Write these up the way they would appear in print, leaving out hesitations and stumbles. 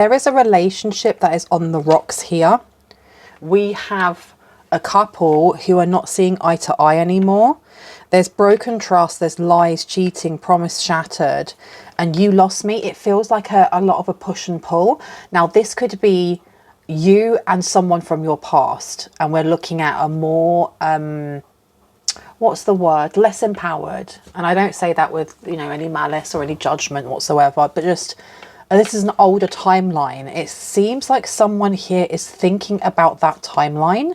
There is a relationship that is on the rocks here. We have a couple who are not seeing eye to eye anymore. There's broken trust, there's lies, cheating, promise shattered, and you lost me. It feels like a lot of a push and pull. Now, this could be you and someone from your past, and we're looking at a more, what's the word? Less empowered. And I don't say that with, you know, any malice or any judgment whatsoever, but just, this is an older timeline. It seems like someone here is thinking about that timeline.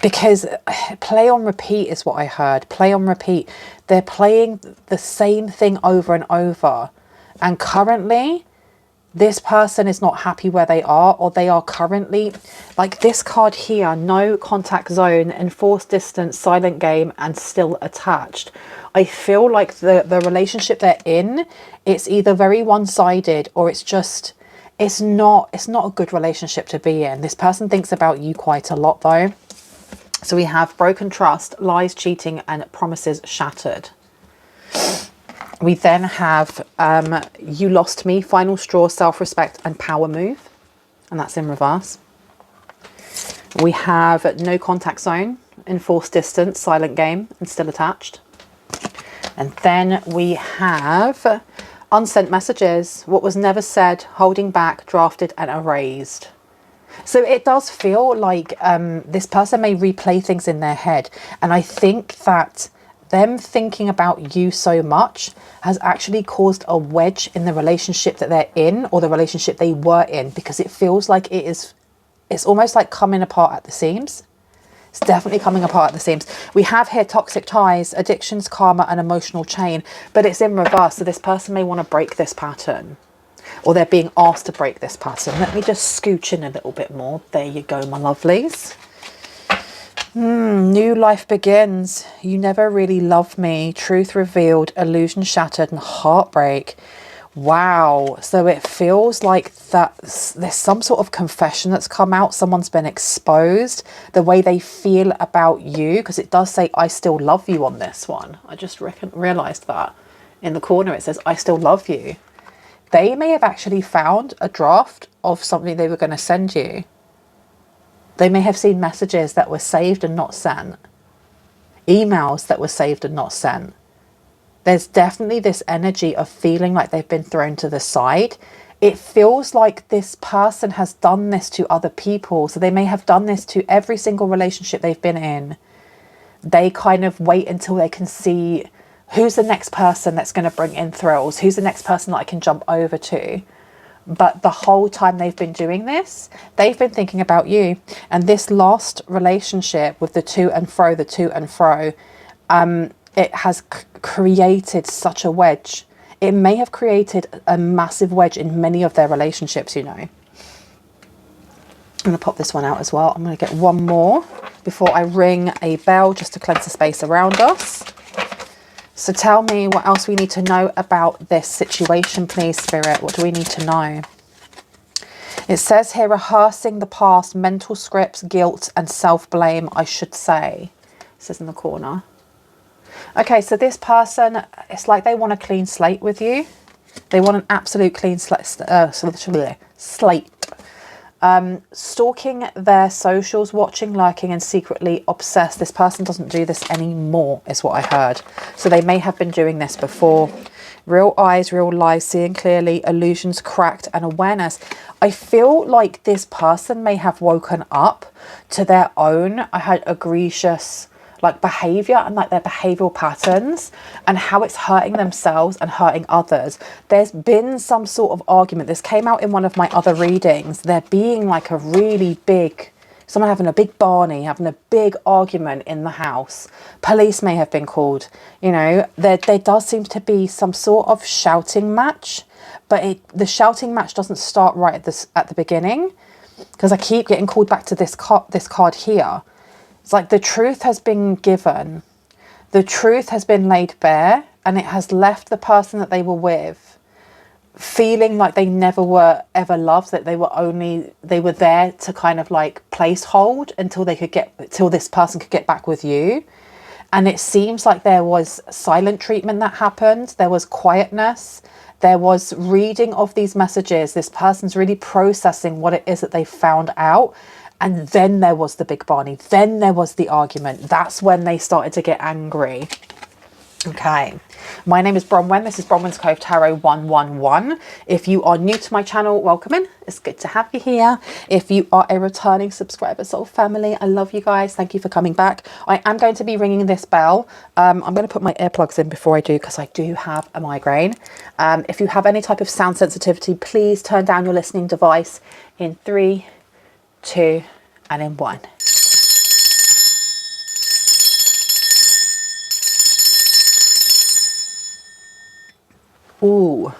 Because play on repeat is what I heard. Play on repeat. They're playing the same thing over and over. And currently, this person is not happy where they are, or they are currently, like this card here, no contact zone, enforced distance, silent game, and still attached. I feel like the relationship they're in, it's either very one-sided, or it's just, it's not a good relationship to be in. This person thinks about you quite a lot though. So we have broken trust, lies, cheating, and promises shattered. We then have you lost me, final straw, self-respect, and power move. And that's in reverse. We have no contact zone, enforced distance, silent game, and still attached. And then we have unsent messages, what was never said, holding back, drafted, and erased. So it does feel like this person may replay things in their head. And I think that them thinking about you so much has actually caused a wedge in the relationship that they're in, or the relationship they were in, because it feels like it's almost like coming apart at the seams. It's definitely coming apart at the seams. We have here toxic ties, addictions, karma, and emotional chain, but it's in reverse. So this person may want to break this pattern, or they're being asked to break this pattern. Let me just scooch in a little bit more. There you go, my lovelies. New life begins. You never really loved me. Truth revealed, illusion shattered, and heartbreak. Wow. So it feels like that there's some sort of confession that's come out. Someone's been exposed. The way they feel about you, because it does say, I still love you on this one. I just realised that. In the corner it says, I still love you. They may have actually found a draft of something they were going to send you. They may have seen messages that were saved and not sent. Emails that were saved and not sent. There's definitely this energy of feeling like they've been thrown to the side. It feels like this person has done this to other people. So they may have done this to every single relationship they've been in. They kind of wait until they can see who's the next person that's going to bring in thrills? Who's the next person that I can jump over to? But the whole time they've been doing this, they've been thinking about you. And this last relationship with the to and fro, it has created such a wedge. It may have created a massive wedge in many of their relationships, you know. I'm going to pop this one out as well. I'm going to get one more before I ring a bell just to cleanse the space around us. So tell me what else we need to know about this situation, please, Spirit. What do we need to know? It says here, rehearsing the past, mental scripts, guilt, and self-blame, I should say. It says in the corner. Okay, so this person, it's like they want a clean slate with you. They want an absolute clean slate. Stalking their socials, watching, liking, and secretly obsessed. This person doesn't do this anymore, is what I heard. So they may have been doing this before. Real eyes, real lies, seeing clearly, illusions cracked, and awareness. I feel like this person may have woken up to their own, I had egregious like behavior and like their behavioral patterns and how it's hurting themselves and hurting others. There's been some sort of argument. This came out in one of my other readings. There being like a really big, someone having a big Barney, having a big argument in the house. Police may have been called. You know, there does seem to be some sort of shouting match, but the shouting match doesn't start right at the beginning, because I keep getting called back to this card here. It's like the truth has been given, the truth has been laid bare, and it has left the person that they were with feeling like they never were ever loved, that they were there to kind of like place hold until this person could get back with you. And it seems like there was silent treatment that happened. There was quietness. There was reading of these messages. This person's really processing what it is that they found out. And then there was the big Barney. Then there was the argument. That's when they started to get angry. Okay, my name is Bronwyn. This is Bronwyn's Cove Tarot 111. If you are new to my channel, welcome in. It's good to have you here. If you are a returning subscriber, soul family, I love you guys. Thank you for coming back. I am going to be ringing this bell. I'm going to put my earplugs in before I do, because I do have a migraine. If you have any type of sound sensitivity, please turn down your listening device in 3, 2, and in 1. Ooh,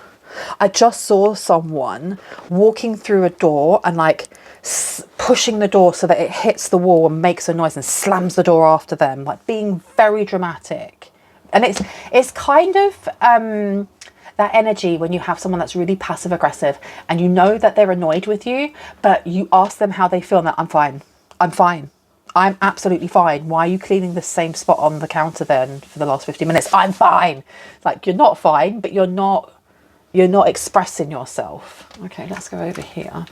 I just saw someone walking through a door and like pushing the door so that it hits the wall and makes a noise and slams the door after them, like being very dramatic. And it's kind of that energy when you have someone that's really passive aggressive and you know that they're annoyed with you, but you ask them how they feel and they're, I'm fine. I'm fine. I'm absolutely fine. Why are you cleaning the same spot on the counter then for the last 50 minutes? I'm fine. Like, you're not fine, but you're not expressing yourself. Okay, let's go over here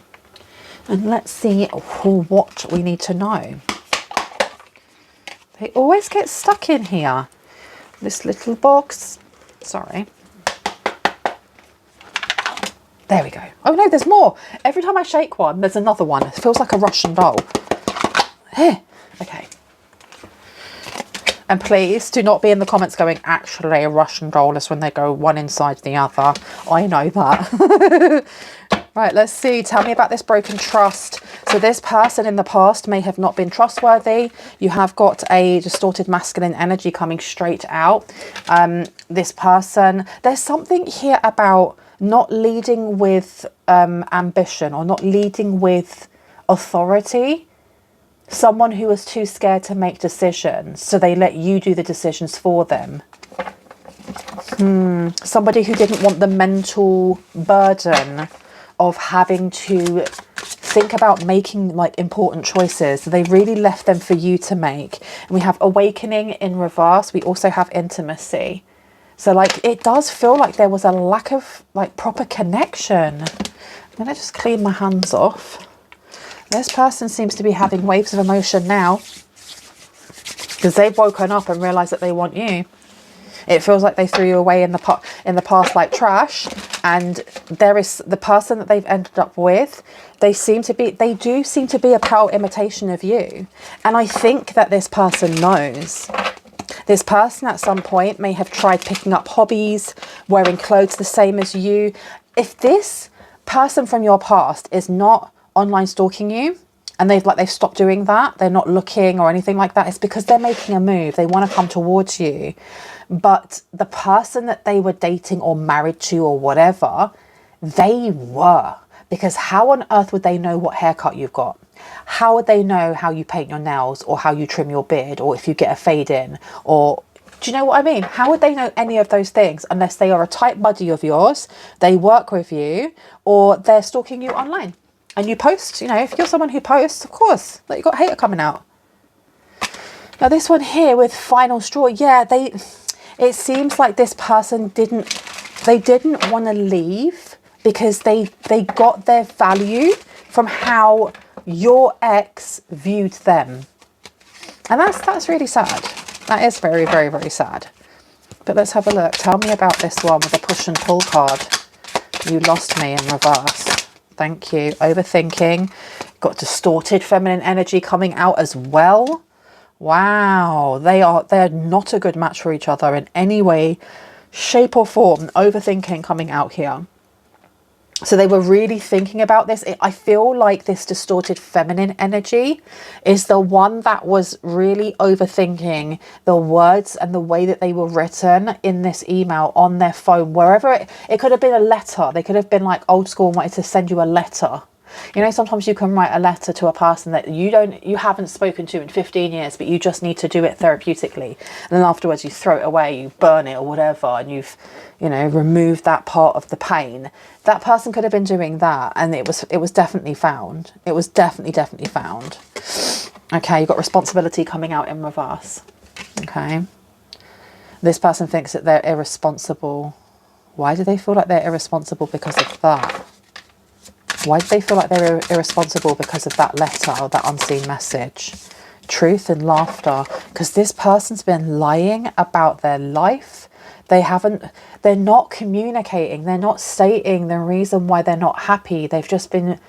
and let's see what we need to know. They always get stuck in here. This little box. Sorry. There we go. Oh no, there's more. Every time I shake one, there's another one. It feels like a Russian doll. Here. Okay. And please do not be in the comments going, actually a Russian doll is when they go one inside the other. I know that. Right, let's see. Tell me about this broken trust. So this person in the past may have not been trustworthy. You have got a distorted masculine energy coming straight out. This person, there's something here about not leading with ambition or not leading with authority. Someone who was too scared to make decisions, so they let you do the decisions for them. Somebody who didn't want the mental burden of having to think about making like important choices. They really left them for you to make. And we have awakening in reverse. We also have intimacy. So like it does feel like there was a lack of like proper connection. I'm gonna just clean my hands off. This person seems to be having waves of emotion now because they've woken up and realized that they want you. It feels like they threw you away in the past like trash, and there is the person that they've ended up with. They do seem to be a pale imitation of you, and I think that this person knows. This person at some point may have tried picking up hobbies, wearing clothes the same as you. If this person from your past is not online stalking you and they've stopped doing that, they're not looking or anything like that, it's because they're making a move. They want to come towards you. But the person that they were dating or married to or whatever, they were. Because how on earth would they know what haircut you've got? How would they know how you paint your nails or how you trim your beard or if you get a fade in? Or do you know what I mean? How would they know any of those things unless they are a tight buddy of yours, they work with you, or they're stalking you online? And you post, you know, if you're someone who posts, of course, like, you got hater coming out. Now this one here with final straw, yeah, it seems like this person didn't want to leave because they got their value from how your ex viewed them. And that's really sad. That is very, very, very sad. But let's have a look. Tell me about this one with the push and pull card. You lost me in reverse. Thank you. Overthinking. Got distorted feminine energy coming out as well. Wow. They're not a good match for each other in any way, shape or form. Overthinking coming out here. So they were really thinking about this. I feel like this distorted feminine energy is the one that was really overthinking the words and the way that they were written in this email on their phone, wherever it could have been a letter. They could have been like old school and wanted to send you a letter. You know, sometimes you can write a letter to a person that you haven't spoken to in 15 years, but you just need to do it therapeutically. And then afterwards you throw it away, you burn it or whatever, and you've, you know, removed that part of the pain. That person could have been doing that, and it was definitely found. It was definitely found. Okay, you've got responsibility coming out in reverse. Okay. This person thinks that they're irresponsible. Why do they feel like they're irresponsible because of that? Why do they feel like they're irresponsible because of that letter or that unseen message? Truth and laughter. Because this person's been lying about their life. They're not communicating. They're not stating the reason why they're not happy. They've been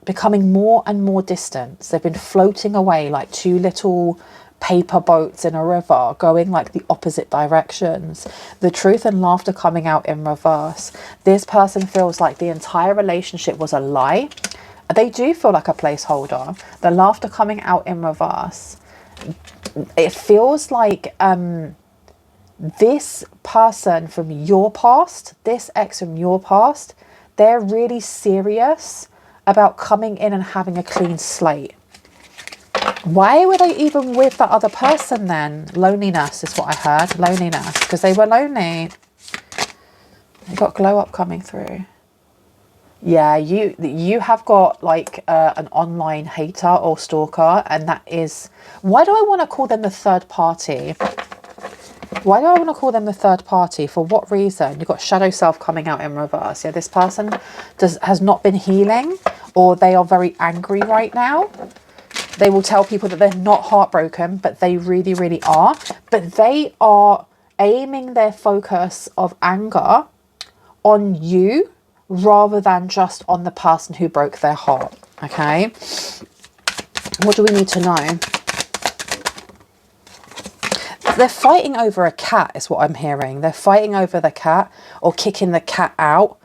becoming more and more distant. They've been floating away like two little paper boats in a river, going like the opposite directions. The truth and laughter coming out in reverse. This person feels like the entire relationship was a lie. They do feel like a placeholder. The laughter coming out in reverse. It feels like this person from your past, this ex from your past, they're really serious about coming in and having a clean slate. Why were they even with that other person then? Loneliness is what I heard. Loneliness. Because they were lonely. They got glow up coming through. Yeah, you have got like an online hater or stalker. And that is... Why do I want to call them the third party? Why do I want to call them the third party? For what reason? You've got shadow self coming out in reverse. Yeah, this person has not been healing, or they are very angry right now. They will tell people that they're not heartbroken, but they really, really are. But they are aiming their focus of anger on you rather than just on the person who broke their heart. Okay? What do we need to know? They're fighting over a cat is what I'm hearing. They're fighting over the cat or kicking the cat out.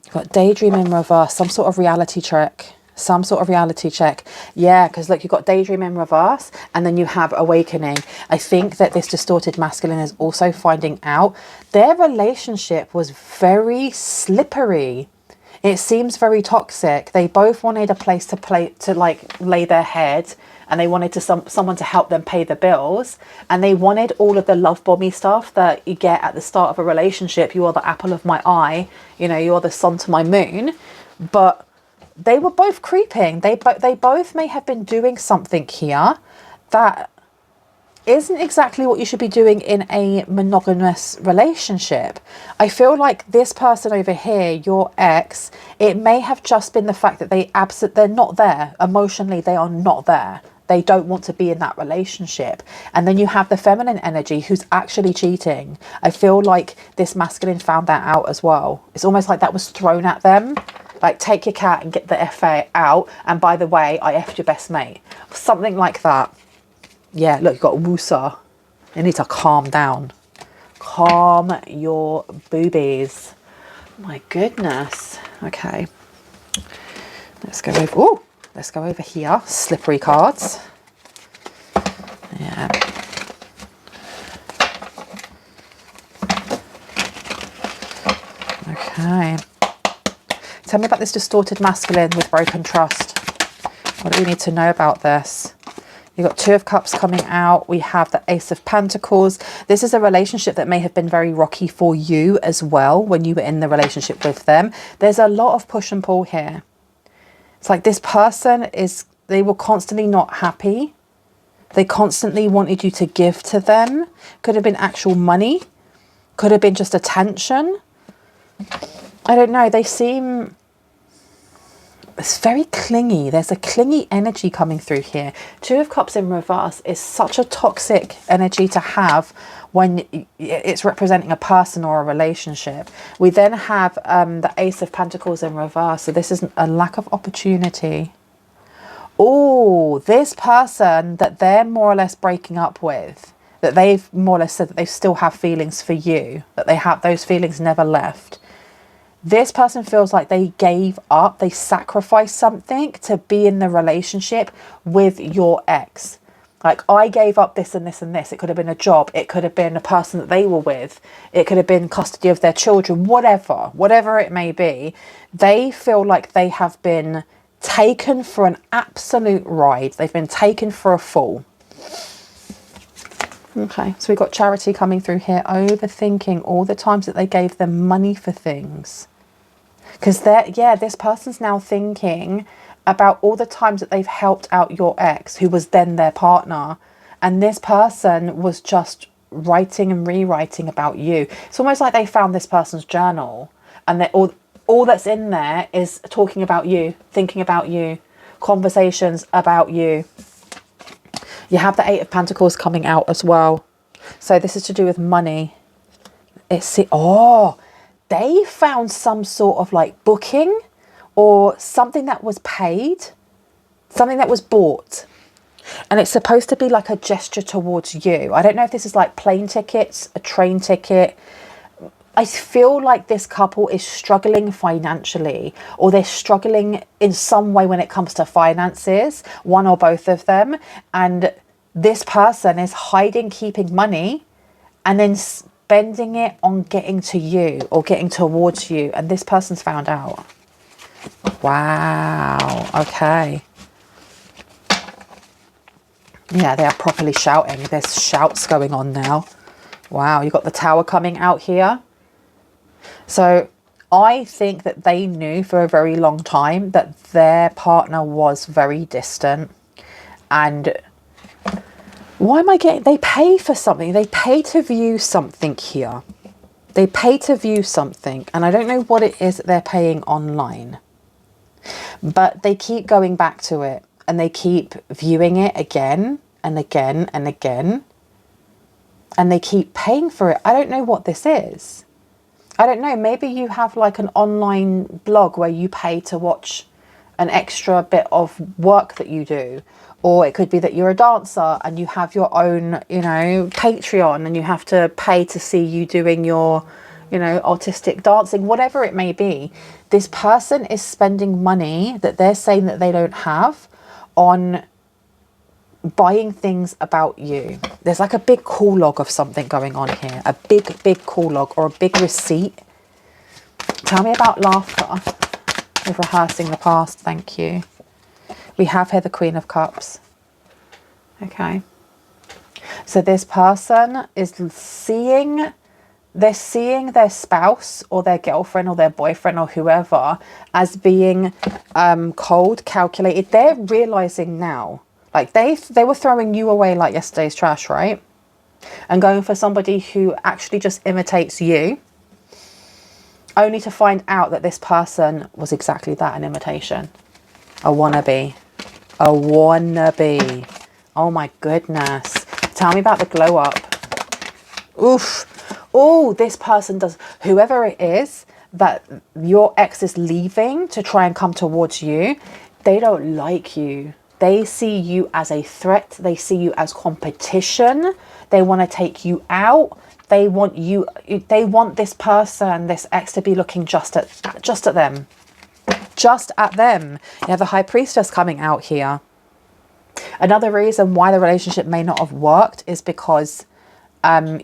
You've got daydream in reverse, some sort of reality check. Some sort of reality check. Yeah, because look, you've got daydream in reverse and then you have awakening. I think that this distorted masculine is also finding out their relationship was very slippery. It seems very toxic. They both wanted a place to like lay their head, and they wanted someone to help them pay the bills, and they wanted all of the love bomby stuff that you get at the start of a relationship. You are the apple of my eye, you know, you are the sun to my moon. But they were both creeping. They both may have been doing something here that isn't exactly what you should be doing in a monogamous relationship. I feel like this person over here, your ex, it may have just been the fact that they're not there. Emotionally, they are not there. They don't want to be in that relationship. And then you have the feminine energy who's actually cheating. I feel like this masculine found that out as well. It's almost like that was thrown at them. Like, take your cat and get the FA out. And by the way, I effed your best mate. Something like that. Yeah, look, you've got Woosa. You need to calm down. Calm your boobies. My goodness. Okay. Let's go over... Ooh, let's go over here. Slippery cards. Yeah. Okay. Tell me about this distorted masculine with broken trust. What do we need to know about this? You've got Two of Cups coming out. We have the Ace of Pentacles. This is a relationship that may have been very rocky for you as well when you were in the relationship with them. There's a lot of push and pull here. It's like this person they were constantly not happy. They constantly wanted you to give to them. Could have been actual money. Could have been just attention. I don't know. They seem... It's very clingy. There's a clingy energy coming through here. Two of Cups in reverse is such a toxic energy to have when it's representing a person or a relationship. We then have the Ace of Pentacles in reverse. So this is a lack of opportunity. Oh, this person that they're more or less breaking up with, that they've more or less said that they still have feelings for you, that they have those feelings never left. This person feels like they gave up, they sacrificed something to be in the relationship with your ex. Like, I gave up this and this and this. It could have been a job. It could have been a person that they were with. It could have been custody of their children, whatever it may be. They feel like they have been taken for an absolute ride. They've been taken for a fall. Okay, so we've got Charity coming through here, overthinking all the times that they gave them money for things. Because this person's now thinking about all the times that they've helped out your ex, who was then their partner. And this person was just writing and rewriting about you. It's almost like they found this person's journal, and all that's in there is talking about you, thinking about you, conversations about you. You have the Eight of Pentacles coming out as well. So this is to do with money. They found some sort of like booking or something that was paid, something that was bought. And it's supposed to be like a gesture towards you. I don't know if this is like plane tickets, a train ticket. I feel like this couple is struggling financially, or they're struggling in some way when it comes to finances, one or both of them. And this person is hiding, keeping money, and then spending it on getting to you or getting towards you. And this person's found out. Wow. Okay. Yeah, they are properly shouting. There's shouts going on now. Wow, you've got the Tower coming out here. So I think that they knew for a very long time that their partner was very distant. And why am I getting... They pay for something. They pay to view something here. They pay to view something. And I don't know what it is that they're paying online. But they keep going back to it. And they keep viewing it again and again and again. And they keep paying for it. I don't know what this is. I don't know. Maybe you have like an online blog where you pay to watch an extra bit of work that you do. Or it could be that you're a dancer and you have your own, you know, Patreon, and you have to pay to see you doing your, you know, artistic dancing, whatever it may be. This person is spending money that they're saying that they don't have on buying things about you. There's like a big call log of something going on here. A big call log or a big receipt. Tell me about laughter. We're rehearsing the past. Thank you. We have here the Queen of Cups. Okay. So this person is seeing... They're seeing their spouse or their girlfriend or their boyfriend or whoever as being cold, calculated. They're realizing now, like they were throwing you away like yesterday's trash, right? And going for somebody who actually just imitates you, only to find out that this person was exactly that, an imitation. A wannabe. A wannabe. Oh my goodness. Tell me about the glow up. Oof. Oh, this person does, whoever it is that your ex is leaving to try and come towards you, they don't like you. They see you as a threat. They see you as competition. They want to take you out. They want you, they want this person, this ex, to be looking just at them. Just at them. You have the High Priestess coming out here. Another reason why the relationship may not have worked is because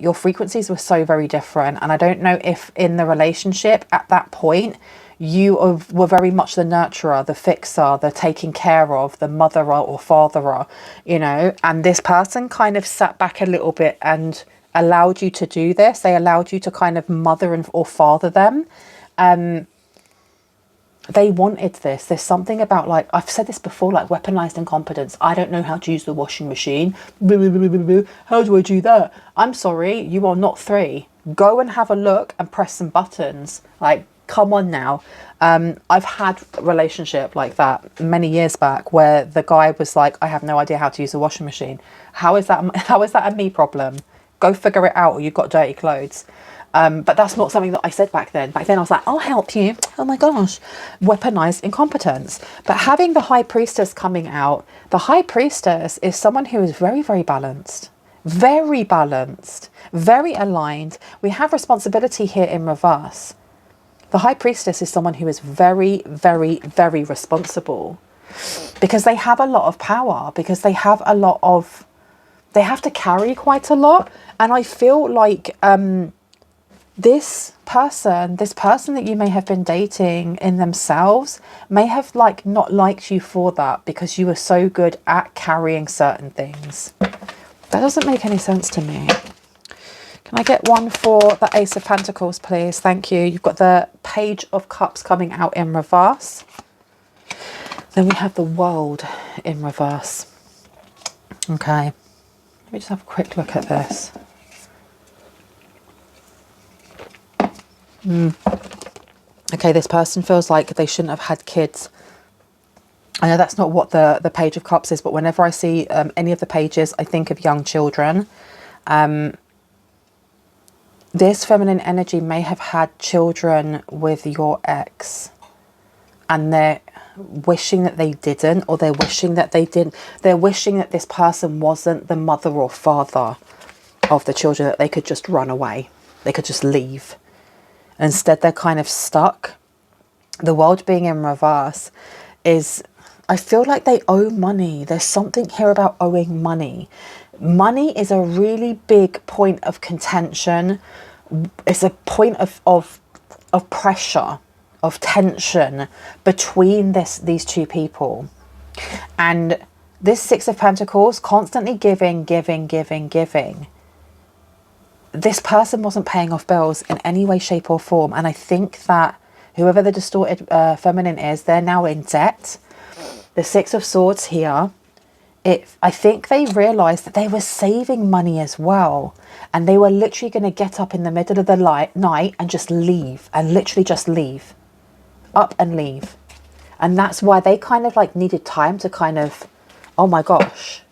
your frequencies were so very different. And I don't know if in the relationship at that point, you were very much the nurturer, the fixer, the taking care of, the motherer or fatherer, you know, and this person kind of sat back a little bit and allowed you to do this. They allowed you to kind of mother or father them. They wanted this. There's something about, like, I've said this before, like weaponized incompetence. I don't know how to use the washing machine. How do I do that? I'm sorry, you are not 3. Go and have a look and press some buttons. Like, come on now. I've had a relationship like that many years back where the guy was like, I have no idea how to use a washing machine. How is that a me problem? Go figure it out, or you've got dirty clothes. But that's not something that I said back then. Back then I was like, I'll help you. Oh my gosh. Weaponized incompetence. But having the High Priestess coming out, the High Priestess is someone who is very, very balanced. Very balanced. Very aligned. We have responsibility here in reverse. The High Priestess is someone who is very, very, very responsible. Because they have a lot of power. Because they have a lot of... They have to carry quite a lot. And I feel like... this person that you may have been dating in themselves may have like not liked you for that because you were so good at carrying certain things. That doesn't make any sense to me. Can I get one for the Ace of Pentacles, please? Thank you. You've got the Page of Cups coming out in reverse. Then we have the World in reverse. Okay. Let me just have a quick look at this. Okay, this person feels like they shouldn't have had kids. I know that's not what the Page of Cups is, but whenever I see any of the pages, I think of young children. This feminine energy may have had children with your ex, and they're wishing that they didn't, or they're wishing that they did. They're wishing that this person wasn't the mother or father of the children, that they could just run away. They could just leave. Instead, they're kind of stuck. The world being in reverse is, I feel like they owe money. There's something here about owing money. Money is a really big point of contention. It's a point of pressure, of tension between these two people. And this Six of Pentacles, constantly giving. This person wasn't paying off bills in any way, shape or form. And I think that whoever the distorted feminine is, they're now in debt. The Six of Swords here, I think they realised that they were saving money as well. And they were literally going to get up in the middle of the night and just leave. And literally just leave. Up and leave. And that's why they kind of like needed time to kind of, oh my gosh.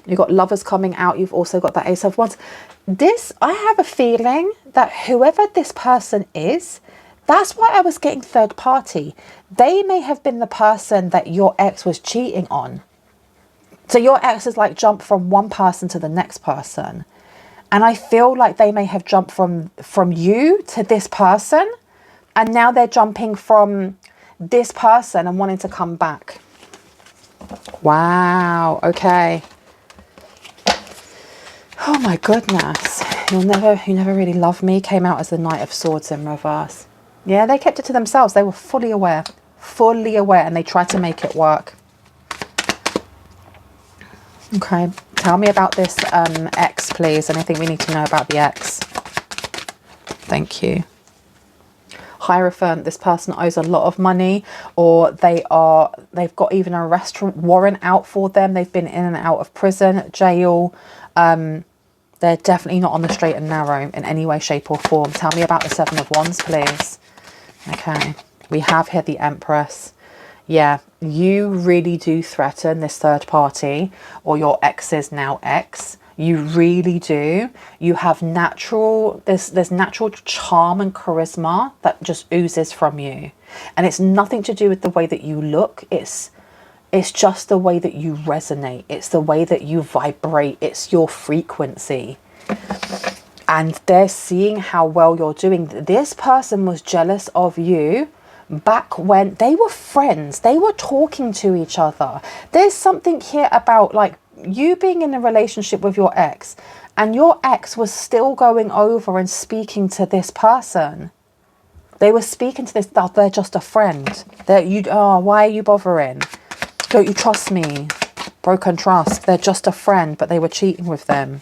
You've got Lovers coming out. You've also got that Ace of Wands. I have a feeling that whoever this person is, that's why I was getting third party. They may have been the person that your ex was cheating on. So your ex is like jumped from one person to the next person. And I feel like they may have jumped from you to this person. And now they're jumping from this person and wanting to come back. Wow. Okay. Oh my goodness. You never really loved me. Came out as the Knight of Swords in reverse. Yeah, they kept it to themselves. They were fully aware, and they tried to make it work. Okay, tell me about this ex, please. Anything we need to know about the ex? Thank you. Hierophant, this person owes a lot of money, or they've got even an arrest warrant out for them. They've been in and out of prison, jail. They're definitely not on the straight and narrow in any way, shape or form. Tell me about the Seven of Wands, please. Okay, we have here the Empress. Yeah, you really do threaten this third party, or your ex's now ex. You really do. You have there's natural charm and charisma that just oozes from you. And it's nothing to do with the way that you look. It's just the way that you resonate. It's the way that you vibrate. It's your frequency. And they're seeing how well you're doing. This person was jealous of you back when they were friends. They were talking to each other. There's something here about like you being in a relationship with your ex, and your ex was still going over and speaking to this person. They were speaking to this, they're just a friend. Why are you bothering? Don't you trust me? Broken trust. They're just a friend, but they were cheating with them.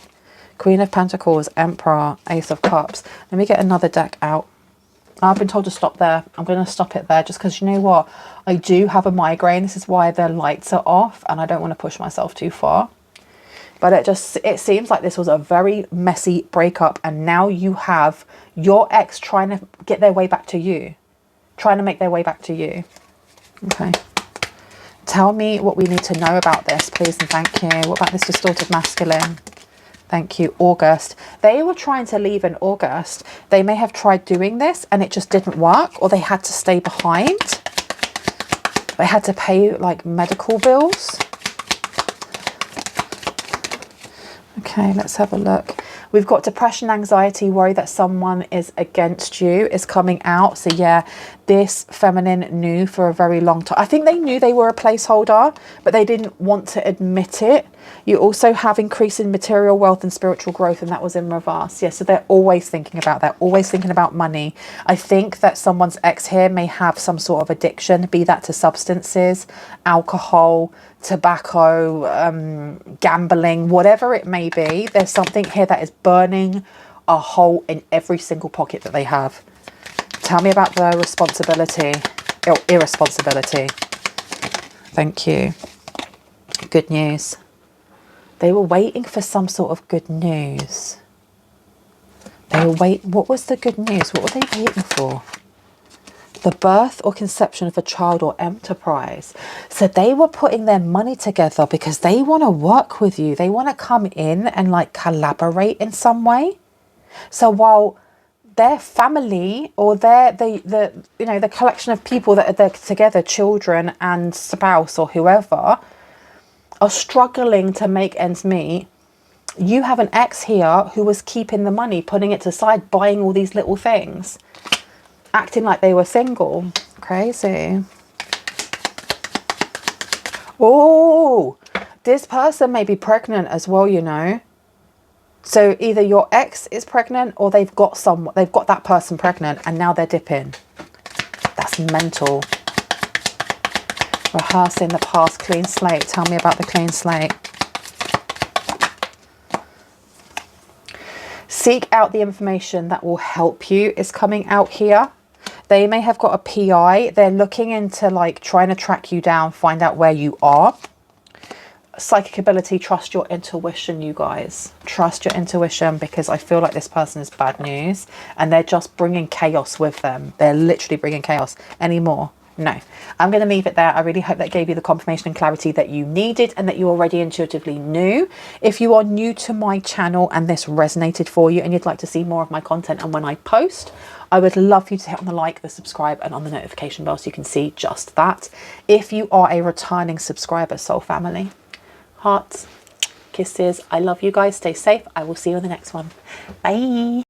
Queen of Pentacles, Emperor, Ace of Cups. Let me get another deck out. I've been told to stop there. I'm going to stop it there just because you know what? I do have a migraine. This is why the lights are off and I don't want to push myself too far. But it seems like this was a very messy breakup, and now you have your ex trying to get their way back to you. Trying to make their way back to you. Okay. Tell me what we need to know about this, please, and thank you. What about this distorted masculine? Thank you. August. They were trying to leave in August. They may have tried doing this and it just didn't work, or they had to stay behind. They had to pay like medical bills. Okay, let's have a look. We've got depression, anxiety, worry that someone is against you is coming out. So yeah, this feminine knew for a very long time. I think they knew they were a placeholder, but they didn't want to admit it. You also have increasing material wealth and spiritual growth, and that was in reverse. Yeah, so they're always thinking about that, always thinking about money. I think that someone's ex here may have some sort of addiction, be that to substances, alcohol, tobacco, gambling, whatever it may be. There's something here that is burning a hole in every single pocket that they have. Tell me about the responsibility or irresponsibility. Thank you. Good news. They were waiting for some sort of good news. They were what was the good news? What were they waiting for? The birth or conception of a child or enterprise. So they were putting their money together because they want to work with you. They want to come in and like collaborate in some way. So while their family or the you know, the collection of people that are there together, children and spouse or whoever, are struggling to make ends meet, you have an ex here who was keeping the money, putting it aside, buying all these little things, acting like they were single. Crazy. Oh, this person may be pregnant as well, you know. So either your ex is pregnant or they've got that person pregnant and now they're dipping. That's mental. Rehearsing the past, clean slate. Tell me about the clean slate. Seek out the information that will help you is coming out here. They may have got a PI. They're looking into like trying to track you down, find out where you are. Psychic ability, trust your intuition, you guys. Trust your intuition, because I feel like this person is bad news and they're just bringing chaos with them. They're literally bringing chaos. Any more? No. I'm going to leave it there. I really hope that gave you the confirmation and clarity that you needed and that you already intuitively knew. If you are new to my channel and this resonated for you and you'd like to see more of my content and when I post, I would love for you to hit on the like, the subscribe and on the notification bell so you can see just that. If you are a returning subscriber, soul family, hearts, kisses, I love you guys. Stay safe. I will see you in the next one. Bye.